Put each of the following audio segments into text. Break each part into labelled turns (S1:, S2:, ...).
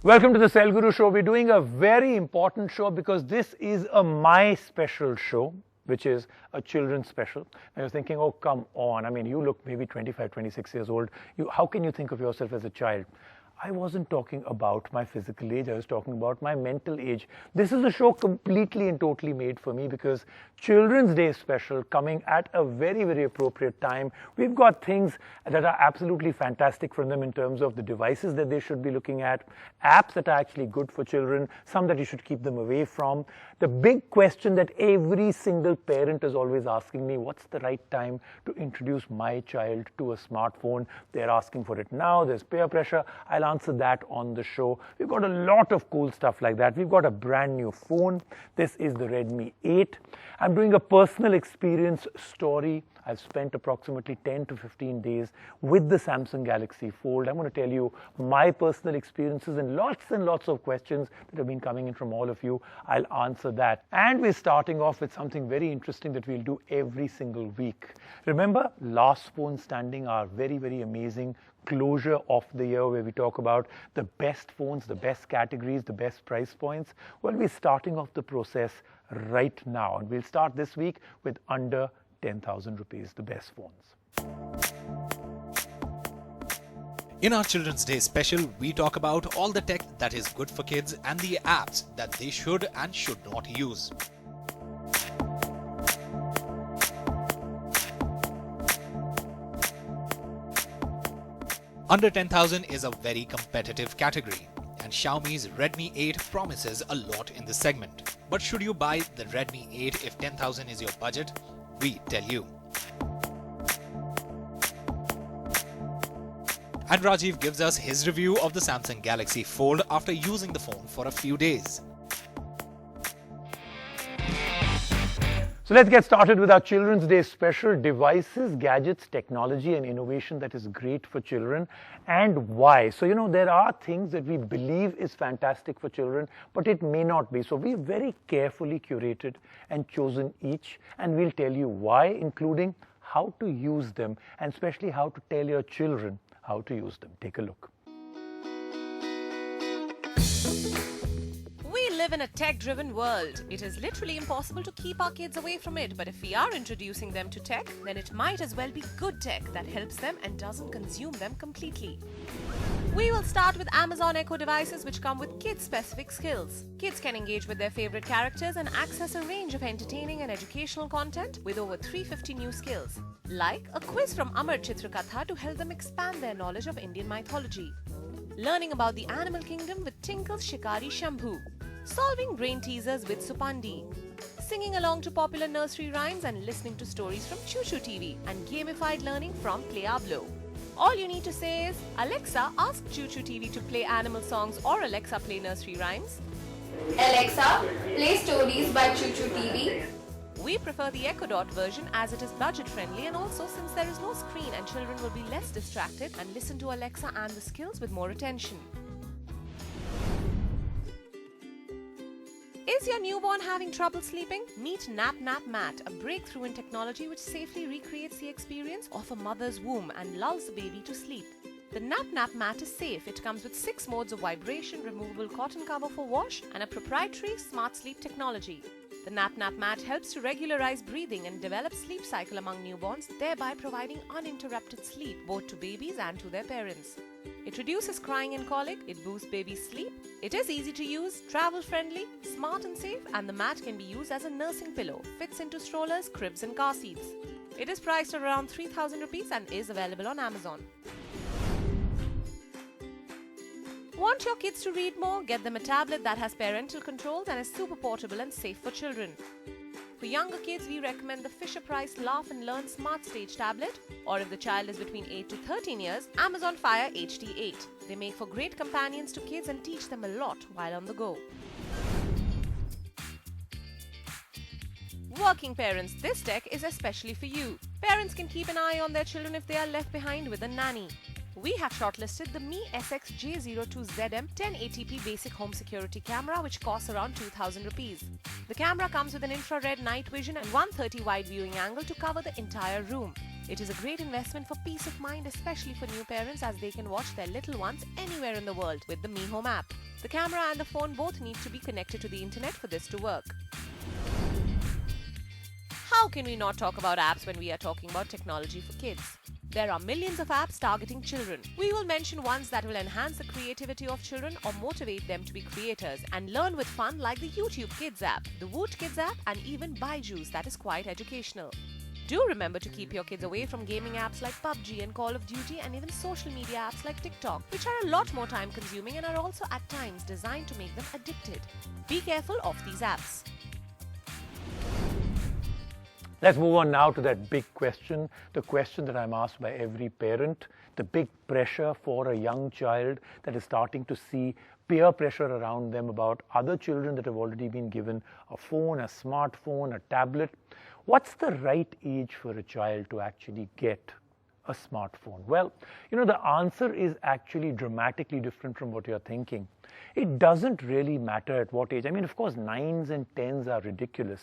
S1: Welcome to the Cell Guru Show. We're doing a very important show because this is a My Special show, which is a children's special. And you're thinking, oh, come on. I mean, you look maybe 25, 26 years old. How can you think of yourself as a child? I wasn't talking about my physical age. I was talking about my mental age. This is a show completely and totally made for me because Children's Day special coming at a very, very appropriate time. We've got things that are absolutely fantastic from them in terms of the devices that they should be looking at, apps that are actually good for children, some that you should keep them away from. The big question that every single parent is always asking me, what's the right time to introduce my child to a smartphone? They're asking for it now. There's peer pressure. I'll answer that on the show. We've got a lot of cool stuff like that. We've got a brand new phone. This is the Redmi 8. I'm doing a personal experience story. I've spent approximately 10 to 15 days with the Samsung Galaxy Fold. I'm going to tell you my personal experiences and lots of questions that have been coming in from all of you. I'll answer that. And we're starting off with something very interesting that we'll do every single week. Remember, last phone standing, our very, very amazing closure of the year where we talk about the best phones, the best categories, the best price points. Well, we're starting off the process right now. And we'll start this week with under 10,000 rupees, the best phones.
S2: In our Children's Day special, we talk about all the tech that is good for kids and the apps that they should and should not use. Under 10,000 is a very competitive category, and Xiaomi's Redmi 8 promises a lot in this segment. But should you buy the Redmi 8 if 10,000 is your budget? We tell you. And Rajiv gives us his review of the Samsung Galaxy Fold after using the phone for a few days.
S1: So let's get started with our Children's Day special: devices, gadgets, technology and innovation that is great for children, and why. So, there are things that we believe is fantastic for children, but it may not be. So we've very carefully curated and chosen each, and we'll tell you why, including how to use them, and especially how to tell your children how to use them. Take a look.
S3: We live in a tech-driven world. It is literally impossible to keep our kids away from it, but if we are introducing them to tech, then it might as well be good tech that helps them and doesn't consume them completely. We will start with Amazon Echo devices which come with kids-specific skills. Kids can engage with their favorite characters and access a range of entertaining and educational content with over 350 new skills, like a quiz from Amar Chitrakatha to help them expand their knowledge of Indian mythology, learning about the animal kingdom with Tinkle's Shikari Shambhu, solving brain teasers with Supandi, singing along to popular nursery rhymes and listening to stories from Choo Choo TV, and gamified learning from Playablo. All you need to say is, Alexa, ask Choo Choo TV to play animal songs, or Alexa, play nursery rhymes.
S4: Alexa, play stories by Choo Choo TV.
S3: We prefer the Echo Dot version as it is budget friendly, and also since there is no screen and children will be less distracted and listen to Alexa and the skills with more attention. Is your newborn having trouble sleeping? Meet NAPNAP Mat, a breakthrough in technology which safely recreates the experience of a mother's womb and lulls the baby to sleep. The NAPNAP Mat is safe. It comes with 6 modes of vibration, removable cotton cover for wash, and a proprietary smart sleep technology. The NAPNAP Mat helps to regularize breathing and develop sleep cycle among newborns, thereby providing uninterrupted sleep both to babies and to their parents. It reduces crying and colic, it boosts baby's sleep, it is easy to use, travel-friendly, smart and safe, and the mat can be used as a nursing pillow, fits into strollers, cribs and car seats. It is priced at around 3,000 rupees and is available on Amazon. Want your kids to read more? Get them a tablet that has parental controls and is super portable and safe for children. For younger kids, we recommend the Fisher-Price Laugh and Learn Smart Stage tablet, or if the child is between 8 to 13 years, Amazon Fire HD8. They make for great companions to kids and teach them a lot while on the go. Working parents, this tech is especially for you. Parents can keep an eye on their children if they are left behind with a nanny. We have shortlisted the Mi SX-J02ZM 1080p basic home security camera, which costs around 2,000 rupees. The camera comes with an infrared night vision and 130 wide viewing angle to cover the entire room. It is a great investment for peace of mind, especially for new parents, as they can watch their little ones anywhere in the world with the Mi Home app. The camera and the phone both need to be connected to the internet for this to work. How can we not talk about apps when we are talking about technology for kids? There are millions of apps targeting children. We will mention ones that will enhance the creativity of children or motivate them to be creators and learn with fun, like the YouTube Kids app, the Woot Kids app, and even Byju's, that is quite educational. Do remember to keep your kids away from gaming apps like PUBG and Call of Duty, and even social media apps like TikTok, which are a lot more time consuming and are also at times designed to make them addicted. Be careful of these apps.
S1: Let's move on now to that big question, the question that I'm asked by every parent, the big pressure for a young child that is starting to see peer pressure around them about other children that have already been given a phone, a smartphone, a tablet. What's the right age for a child to actually get a smartphone? Well, the answer is actually dramatically different from what you're thinking. It doesn't really matter at what age. I mean, of course, 9s and 10s are ridiculous.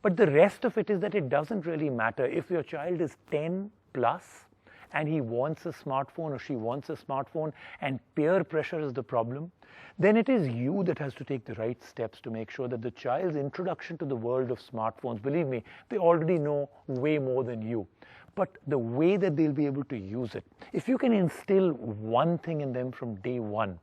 S1: But the rest of it is that it doesn't really matter. If your child is 10 plus and he wants a smartphone or she wants a smartphone and peer pressure is the problem, then it is you that has to take the right steps to make sure that the child's introduction to the world of smartphones, believe me, they already know way more than you. But the way that they'll be able to use it, if you can instill one thing in them from day one,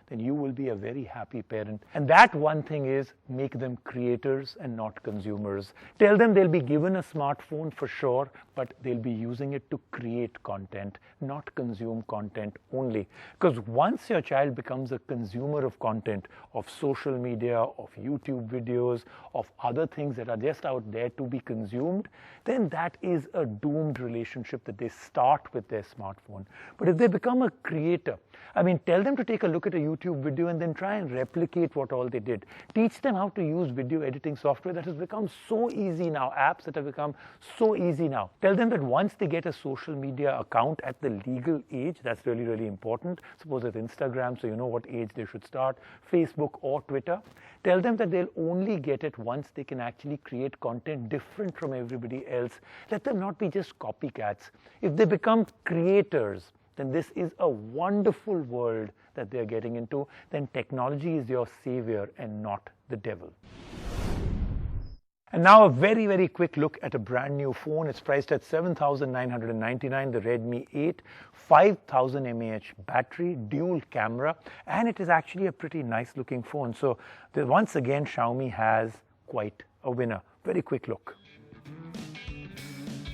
S1: then you will be a very happy parent. And that one thing is make them creators and not consumers. Tell them they'll be given a smartphone for sure, but they'll be using it to create content, not consume content only. Because once your child becomes a consumer of content, of social media, of YouTube videos, of other things that are just out there to be consumed, then that is a doomed relationship that they start with their smartphone. But if they become a creator, tell them to take a look at a YouTube video and then try and replicate what all they did. Teach them how to use video editing software that has become so easy now, apps that have become so easy now. Tell them that once they get a social media account at the legal age, that's really, really important. Suppose it's Instagram, so you know what age they should start, Facebook or Twitter. Tell them that they'll only get it once they can actually create content different from everybody else. Let them not be just copycats. If they become creators, then this is a wonderful world that they're getting into. Then technology is your savior and not the devil. And now a very, very quick look at a brand new phone. It's priced at $7,999, the Redmi 8, 5000 mAh battery, dual camera, and it is actually a pretty nice looking phone. So once again, Xiaomi has quite a winner. Very quick look.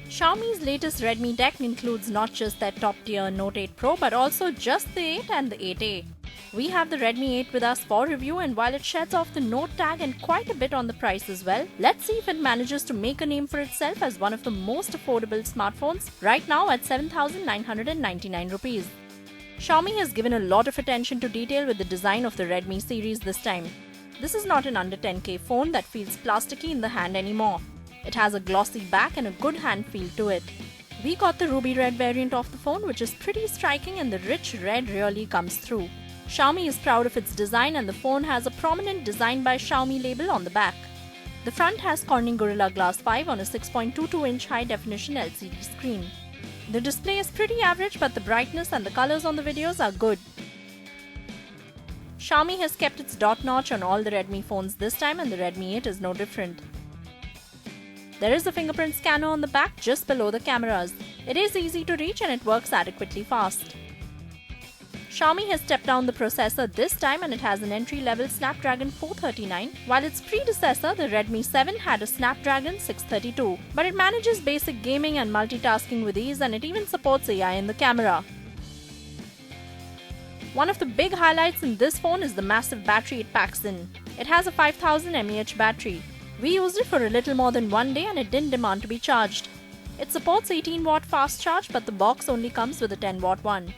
S5: Xiaomi's latest Redmi deck includes not just their top-tier Note 8 Pro but also just the 8 and the 8A. We have the Redmi 8 with us for review, and while it sheds off the Note tag and quite a bit on the price as well, let's see if it manages to make a name for itself as one of the most affordable smartphones right now at 7,999 rupees. Xiaomi has given a lot of attention to detail with the design of the Redmi series this time. This is not an under 10K phone that feels plasticky in the hand anymore. It has a glossy back and a good hand feel to it. We got the ruby red variant of the phone, which is pretty striking, and the rich red really comes through. Xiaomi is proud of its design, and the phone has a prominent Design by Xiaomi label on the back. The front has Corning Gorilla Glass 5 on a 6.22-inch high-definition LCD screen. The display is pretty average, but the brightness and the colors on the videos are good. Xiaomi has kept its dot notch on all the Redmi phones this time, and the Redmi 8 is no different. There is a fingerprint scanner on the back just below the cameras. It is easy to reach and it works adequately fast. Xiaomi has stepped down the processor this time, and it has an entry-level Snapdragon 439, while its predecessor, the Redmi 7, had a Snapdragon 632. But it manages basic gaming and multitasking with ease, and it even supports AI in the camera. One of the big highlights in this phone is the massive battery it packs in. It has a 5000 mAh battery. We used it for a little more than one day and it didn't demand to be charged. It supports 18-watt fast charge, but the box only comes with a 10-watt one.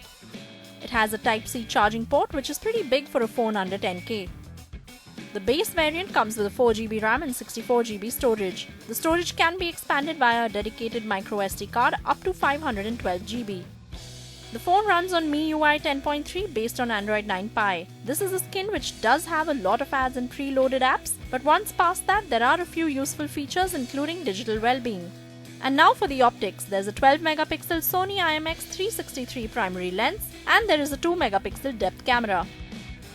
S5: It has a Type-C charging port, which is pretty big for a phone under 10K. The base variant comes with a 4GB RAM and 64GB storage. The storage can be expanded via a dedicated microSD card up to 512GB. The phone runs on MIUI 10.3 based on Android 9 Pie. This is a skin which does have a lot of ads and preloaded apps, but once past that, there are a few useful features including digital well-being. And now for the optics. There's a 12 megapixel Sony IMX363 primary lens and there is a 2 megapixel depth camera.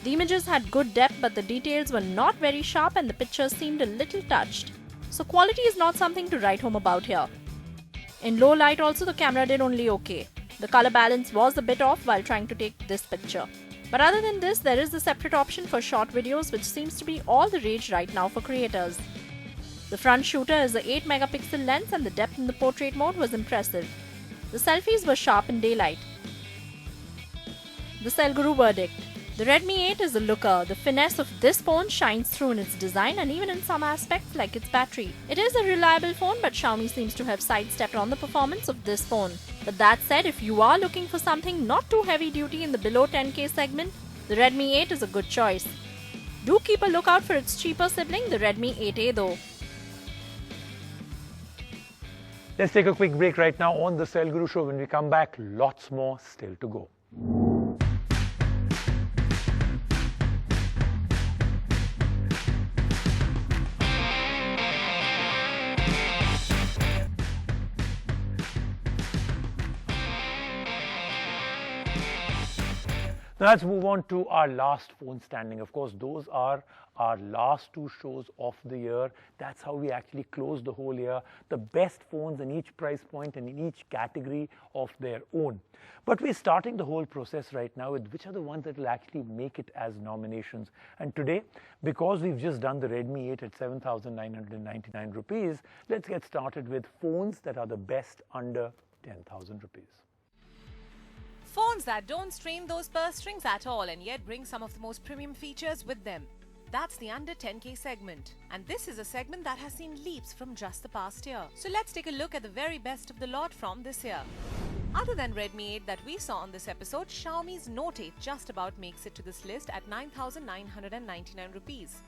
S5: The images had good depth but the details were not very sharp and the pictures seemed a little touched. So quality is not something to write home about here. In low light also the camera did only okay. The color balance was a bit off while trying to take this picture. But other than this, there is a separate option for short videos which seems to be all the rage right now for creators. The front shooter is a 8 megapixel lens and the depth in the portrait mode was impressive. The selfies were sharp in daylight. The Cell Guru verdict. The Redmi 8 is a looker. The finesse of this phone shines through in its design and even in some aspects like its battery. It is a reliable phone but Xiaomi seems to have sidestepped on the performance of this phone. But that said, if you are looking for something not too heavy duty in the below 10K segment, the Redmi 8 is a good choice. Do keep a lookout for its cheaper sibling, the Redmi 8A though.
S1: Let's take a quick break right now on the Cell Guru Show. When we come back, lots more still to go. Now let's move on to our last phone standing. Of course, those are our last two shows of the year. That's how we actually close the whole year. The best phones in each price point and in each category of their own. But we're starting the whole process right now with which are the ones that will actually make it as nominations. And today, because we've just done the Redmi 8 at 7,999 rupees, let's get started with phones that are the best under 10,000 rupees.
S3: Phones that don't strain those purse strings at all and yet bring some of the most premium features with them. That's the under 10K segment. And this is a segment that has seen leaps from just the past year. So let's take a look at the very best of the lot from this year. Other than Redmi 8 that we saw on this episode, Xiaomi's Note 8 just about makes it to this list at 9,999 rupees.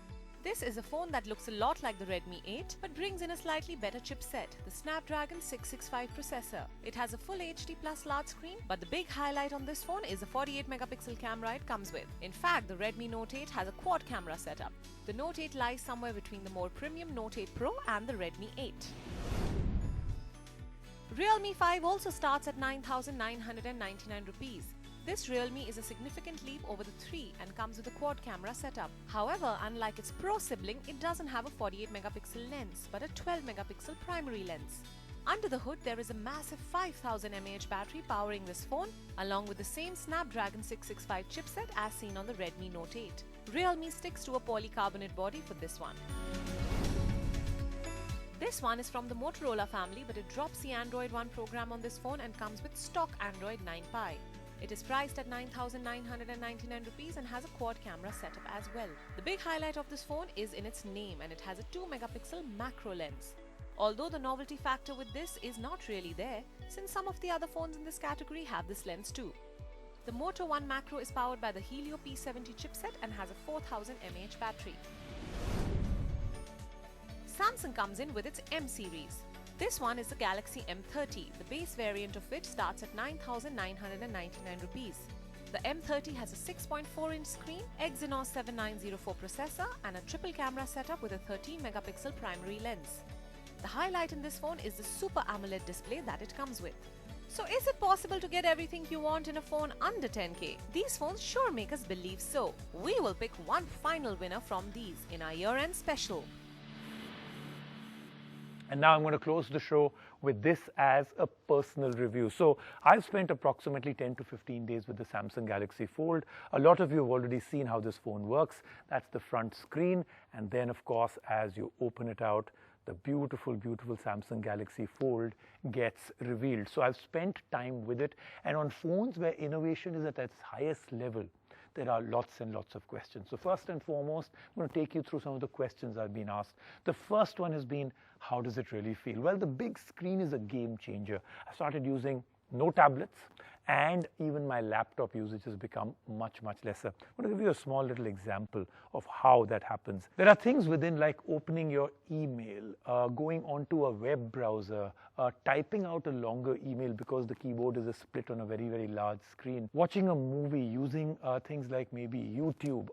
S3: This is a phone that looks a lot like the Redmi 8 but brings in a slightly better chipset, the Snapdragon 665 processor. It has a full HD plus large screen, but the big highlight on this phone is the 48 megapixel camera it comes with. In fact, the Redmi Note 8 has a quad camera setup. The Note 8 lies somewhere between the more premium Note 8 Pro and the Redmi 8. Realme 5 also starts at 9,999 rupees. This Realme is a significant leap over the 3 and comes with a quad camera setup. However, unlike its Pro sibling, it doesn't have a 48 megapixel lens but a 12 megapixel primary lens. Under the hood, there is a massive 5000 mAh battery powering this phone, along with the same Snapdragon 665 chipset as seen on the Redmi Note 8. Realme sticks to a polycarbonate body for this one. This one is from the Motorola family, but it drops the Android One program on this phone and comes with stock Android 9 Pie. It is priced at 9,999 rupees and has a quad camera setup as well. The big highlight of this phone is in its name, and it has a 2 megapixel macro lens. Although the novelty factor with this is not really there, since some of the other phones in this category have this lens too. The Moto One Macro is powered by the Helio P70 chipset and has a 4000 mAh battery. Samsung comes in with its M series. This one is the Galaxy M30, the base variant of which starts at 9,999 rupees. The M30 has a 6.4-inch screen, Exynos 7904 processor and a triple camera setup with a 13 megapixel primary lens. The highlight in this phone is the Super AMOLED display that it comes with. So is it possible to get everything you want in a phone under 10K? These phones sure make us believe so. We will pick one final winner from these in our year-end special.
S1: And now I'm going to close the show with this as a personal review. So I've spent approximately 10 to 15 days with the Samsung Galaxy Fold. A lot of you have already seen how this phone works. That's the front screen. And then, of course, as you open it out, the beautiful, beautiful Samsung Galaxy Fold gets revealed. So I've spent time with it. And on phones where innovation is at its highest level, there are lots and lots of questions. So first and foremost, I'm going to take you through some of the questions I've been asked. The first one has been, how does it really feel? Well, the big screen is a game changer. I started using no tablets, and even my laptop usage has become much, much lesser. I'm going to give you a small little example of how that happens. There are things within, like opening your email, going onto a web browser, typing out a longer email because the keyboard is a split on a very, very large screen, watching a movie, using things like maybe YouTube,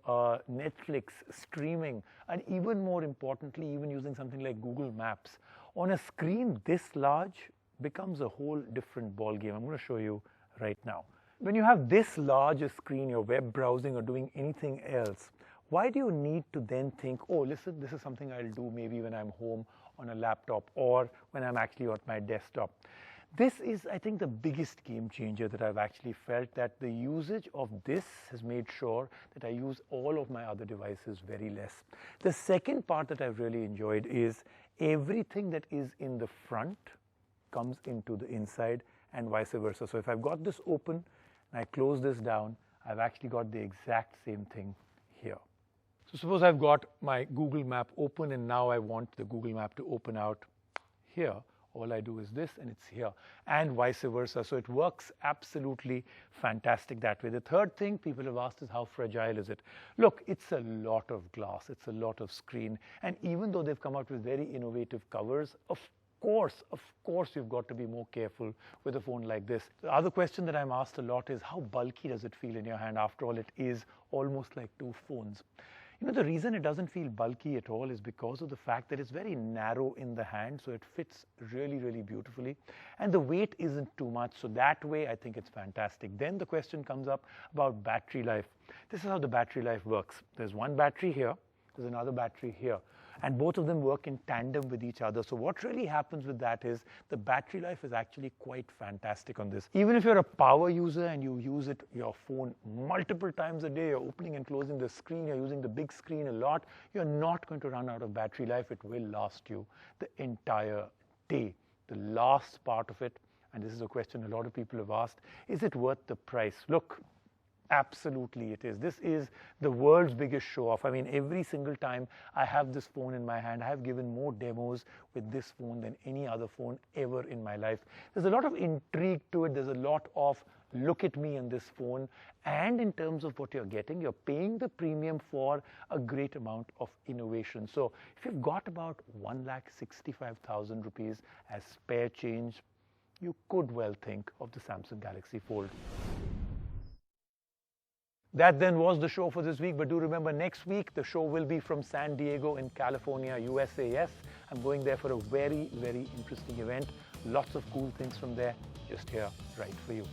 S1: Netflix, streaming, and even more importantly, even using something like Google Maps. On a screen this large becomes a whole different ball game. I'm going to show you right now. When you have this large a screen, you're web browsing or doing anything else, why do you need to then think, oh, listen, this is something I'll do maybe when I'm home on a laptop or when I'm actually at my desktop? This is, I think, the biggest game changer that I've actually felt, that the usage of this has made sure that I use all of my other devices very less. The second part that I've really enjoyed is everything that is in the front comes into the inside and vice versa. So if I've got this open and I close this down, I've actually got the exact same thing here. So suppose I've got my Google Map open and now I want the Google Map to open out here. All I do is this and it's here, and vice versa. So it works absolutely fantastic that way. The third thing people have asked is, how fragile is it? Look, it's a lot of glass, it's a lot of screen, and even though they've come out with very innovative covers, of course you've got to be more careful with a phone like this. The other question that I'm asked a lot is, how bulky does it feel in your hand? After all, it is almost like two phones. You know, the reason it doesn't feel bulky at all is because of the fact that it's very narrow in the hand, so it fits really, really beautifully. And the weight isn't too much, so that way I think it's fantastic. Then the question comes up about battery life. This is how the battery life works. There's one battery here, there's another battery here, and both of them work in tandem with each other. So what really happens with that is the battery life is actually quite fantastic on this. Even if you're a power user and you use your phone multiple times a day, you're opening and closing the screen, you're using the big screen a lot, you're not going to run out of battery life. It will last you the entire day. The last part of it, and this is a question a lot of people have asked, is it worth the price? Look, absolutely it is. This is the world's biggest show off. I mean, every single time I have this phone in my hand, I have given more demos with this phone than any other phone ever in my life. There's a lot of intrigue to it. There's a lot of look at me in this phone. And in terms of what you're getting, you're paying the premium for a great amount of innovation. So if you've got about 1,65,000 rupees as spare change, you could well think of the Samsung Galaxy Fold. That then was the show for this week, but do remember, next week the show will be from San Diego in California, USA. Yes, I'm going there for a very, very interesting event. Lots of cool things from there, just here, right for you.